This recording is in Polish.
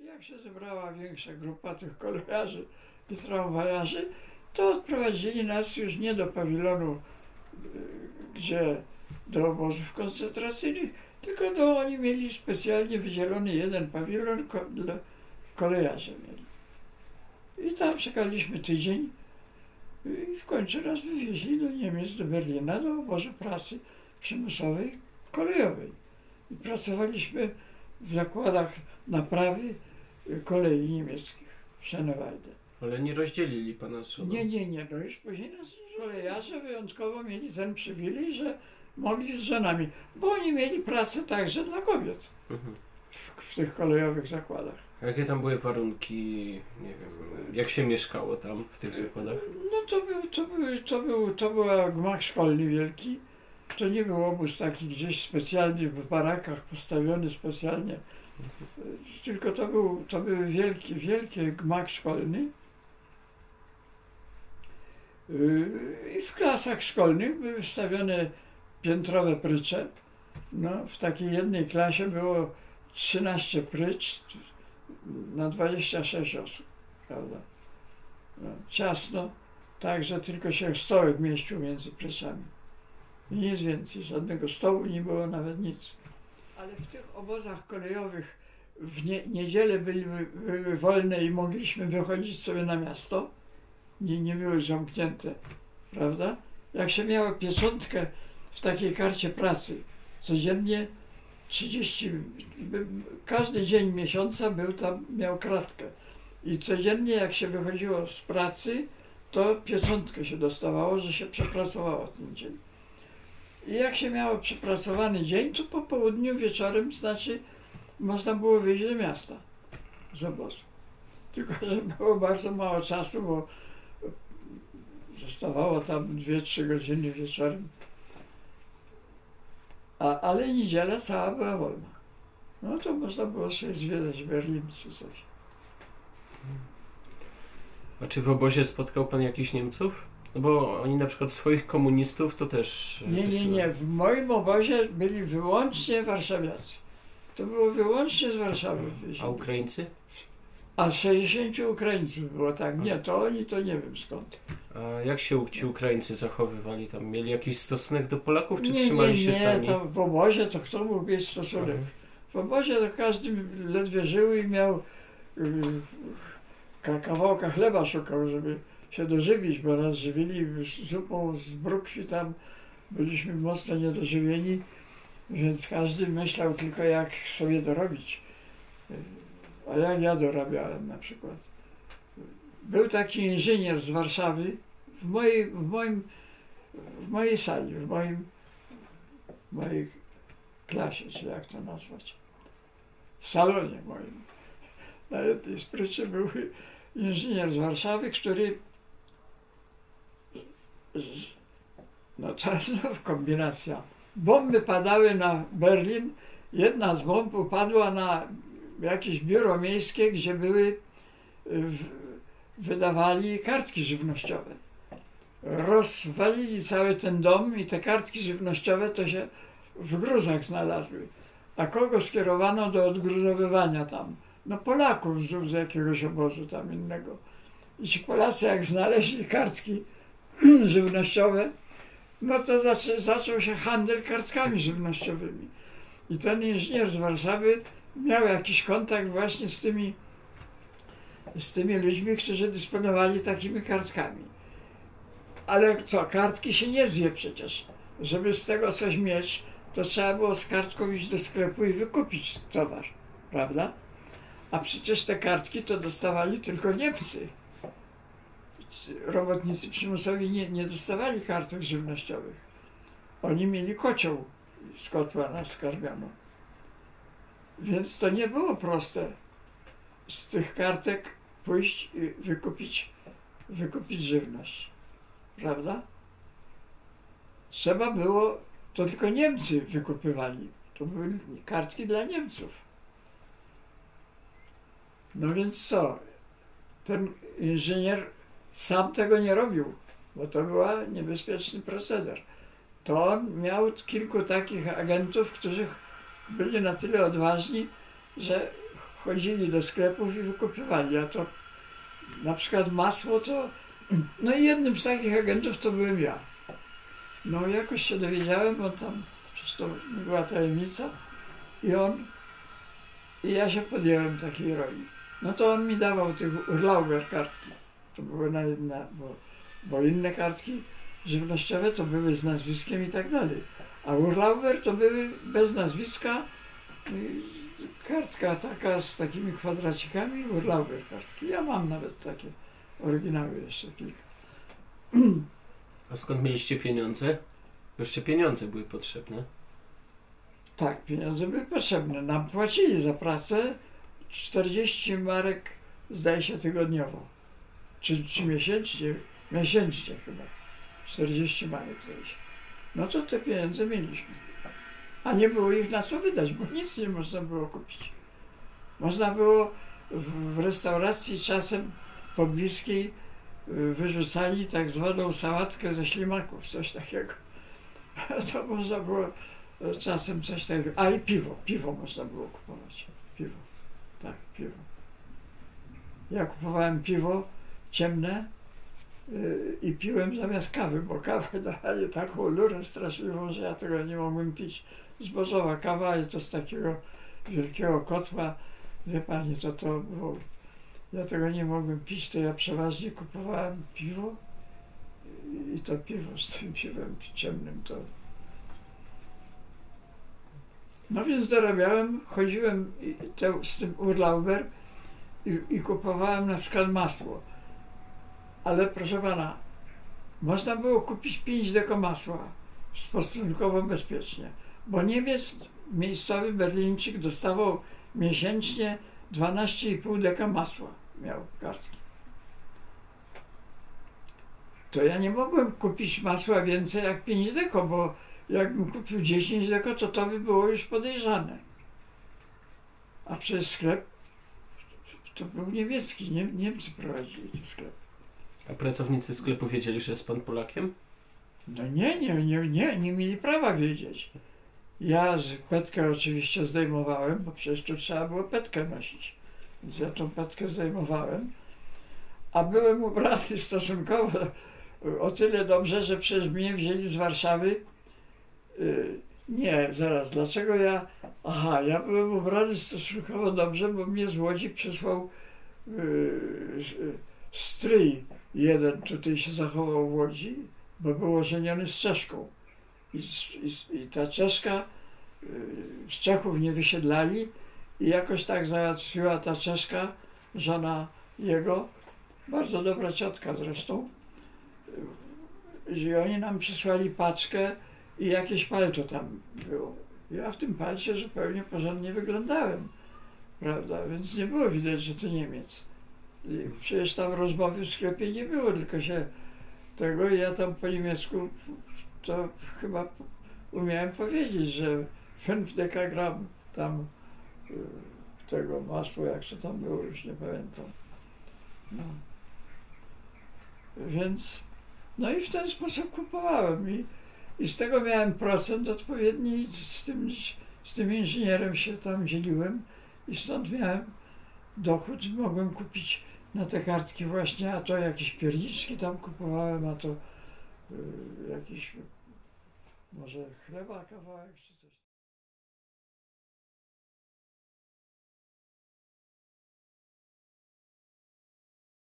Jak się zebrała większa grupa tych kolejarzy i tramwajarzy, to odprowadzili nas już nie do pawilonu, gdzie do obozów koncentracyjnych, tylko oni mieli specjalnie wydzielony jeden pawilon dla kolejarzy mieli. I tam czekaliśmy tydzień i w końcu nas wywieźli do Niemiec, do Berlina, do obozu pracy przymusowej kolejowej. I pracowaliśmy w zakładach naprawy kolei niemieckich w Schönewalde. Ale nie rozdzielili pana z żoną? Nie, no już później nas kolejarze wyjątkowo mieli ten przywilej, że mogli z żonami, bo oni mieli pracę także dla kobiet w tych kolejowych zakładach. A jakie tam były warunki, nie wiem, jak się mieszkało tam w tych zakładach? No to był gmach szkolny wielki. To nie był obóz taki gdzieś specjalnie w barakach postawiony specjalnie, tylko to był wielki gmach szkolny. I w klasach szkolnych były wstawione piętrowe prycze. No, w takiej jednej klasie było 13 prycz na 26 osób, prawda? No, ciasno, tak, że tylko się stołek mieścił między pryczami. I nic więcej, żadnego stołu nie było, nawet nic. Ale w tych obozach kolejowych w niedzielę były wolne i mogliśmy wychodzić sobie na miasto. Nie były zamknięte, prawda? Jak się miało pieczątkę w takiej karcie pracy, codziennie 30, każdy dzień miesiąca miał kratkę. I codziennie jak się wychodziło z pracy, to pieczątkę się dostawało, że się przepracowało ten dzień. I jak się miało przepracowany dzień, to po południu, wieczorem, znaczy można było wyjść do miasta z obozu. Tylko że było bardzo mało czasu, bo zostawało tam 2-3 godziny wieczorem. Ale niedziela cała była wolna. No to można było sobie zwiedzać Berlin czy coś. A czy w obozie spotkał pan jakichś Niemców? No bo oni na przykład swoich komunistów to też... Nie. W moim obozie byli wyłącznie warszawiacy. To było wyłącznie z Warszawy. A Ukraińcy? A 60 Ukraińców było, tak. Nie, to oni to nie wiem skąd. A jak się ci Ukraińcy zachowywali tam? Mieli jakiś stosunek do Polaków, czy trzymali się sami? Nie, to w obozie to kto mógł mieć stosunek? W obozie to każdy ledwie żył i miał kawałka chleba szukał, żeby się dożywić, bo nas żywili zupą z brukwi, tam byliśmy mocno niedożywieni, więc każdy myślał tylko jak sobie dorobić. A jak ja dorabiałem na przykład. Był taki inżynier z Warszawy w mojej sali, w mojej klasie, czy jak to nazwać. W salonie moim. Na jednej z pryczy był inżynier z Warszawy, który no to znów kombinacja. Bomby padały na Berlin. Jedna z bomb upadła na jakieś biuro miejskie, gdzie wydawali kartki żywnościowe. Rozwalili cały ten dom i te kartki żywnościowe to się w gruzach znalazły. A kogo skierowano do odgruzowywania tam? No Polaków z jakiegoś obozu tam innego. I ci Polacy jak znaleźli kartki żywnościowe, no to zaczął się handel kartkami żywnościowymi. I ten inżynier z Warszawy miał jakiś kontakt właśnie z tymi ludźmi, którzy dysponowali takimi kartkami. Ale co, kartki się nie zje przecież. Żeby z tego coś mieć, to trzeba było z kartką iść do sklepu i wykupić towar, prawda? A przecież te kartki to dostawali tylko Niemcy. Robotnicy przymusowi nie dostawali kartek żywnościowych. Oni mieli kocioł, z kotła nas karmiono. Więc to nie było proste z tych kartek pójść i wykupić żywność, prawda? Trzeba było, to tylko Niemcy wykupywali. To były kartki dla Niemców. No więc co? Ten inżynier sam tego nie robił, bo to był niebezpieczny proceder. To on miał kilku takich agentów, którzy byli na tyle odważni, że wchodzili do sklepów i wykupywali, a to na przykład masło to, no i jednym z takich agentów to byłem ja. No jakoś się dowiedziałem, bo tam przecież to nie była tajemnica i ja się podjąłem takiej roli. No to on mi dawał tych Urlauber kartki, to były bo inne kartki żywnościowe to były z nazwiskiem i tak dalej, a Urlauber to były bez nazwiska, kartka taka z takimi kwadracikami, Urlauber kartki. Ja mam nawet takie oryginały jeszcze kilka. A skąd mieliście pieniądze? Jeszcze pieniądze były potrzebne. Tak, pieniądze były potrzebne. Nam płacili za pracę 40 marek, zdaje się, tygodniowo. Czy miesięcznie? Miesięcznie chyba. 40 marek, zdaje się. No to te pieniądze mieliśmy. A nie było ich na co wydać, bo nic nie można było kupić. Można było w restauracji czasem pobliskiej wyrzucali tak zwaną sałatkę ze ślimaków, coś takiego. To można było czasem coś takiego. A i piwo można było kupować. Piwo, tak, piwo. Ja kupowałem piwo ciemne i piłem zamiast kawy, bo kawę dawali taką lurę straszliwą, że ja tego nie mogłem pić. Zbożowa kawa i to z takiego wielkiego kotła. Wie pani, to było... Ja tego nie mogłem pić, to ja przeważnie kupowałem piwo i to piwo z tym piwem ciemnym to... No więc dorabiałem, chodziłem z tym Urlauber i kupowałem na przykład masło. Ale proszę pana, można było kupić 5 deko masła stosunkowo bezpiecznie, bo Niemiec, miejscowy Berlińczyk dostawał miesięcznie 12,5 deka masła, miał kartki. To ja nie mogłem kupić masła więcej jak 5 deko, bo jakbym kupił 10 deko, to by było już podejrzane. A przez sklep to był niemiecki, Niemcy prowadzili ten sklep. A pracownicy sklepu wiedzieli, że jest pan Polakiem? No nie mieli prawa wiedzieć. Ja petkę oczywiście zdejmowałem, bo przecież tu trzeba było petkę nosić. Więc ja tą petkę zdejmowałem. A byłem ubrany stosunkowo o tyle dobrze, że przecież mnie wzięli z Warszawy. Nie, zaraz, dlaczego ja... Aha, ja byłem ubrany stosunkowo dobrze, bo mnie z Łodzi przysłał stryj jeden, tutaj się zachował w Łodzi, bo był ożeniony z Czeszką. I ta Czeszka, z Czechów nie wysiedlali i jakoś tak załatwiła ta Czeszka, żona jego, bardzo dobra ciotka zresztą, że oni nam przysłali paczkę i jakieś palto tam było. Ja w tym palcie zupełnie porządnie wyglądałem, prawda, więc nie było widać, że to Niemiec. I przecież tam rozmowy w sklepie nie było, tylko się tego i ja tam po niemiecku to chyba umiałem powiedzieć, że 5 dekagram tam tego masła, jak to tam było, już nie pamiętam. No. Więc, no i w ten sposób kupowałem i z tego miałem procent odpowiedni i z tym inżynierem się tam dzieliłem i stąd miałem dochód, mogłem kupić na te kartki właśnie, a to jakieś pierniczki tam kupowałem, a to jakiś może chleba kawałek czy coś.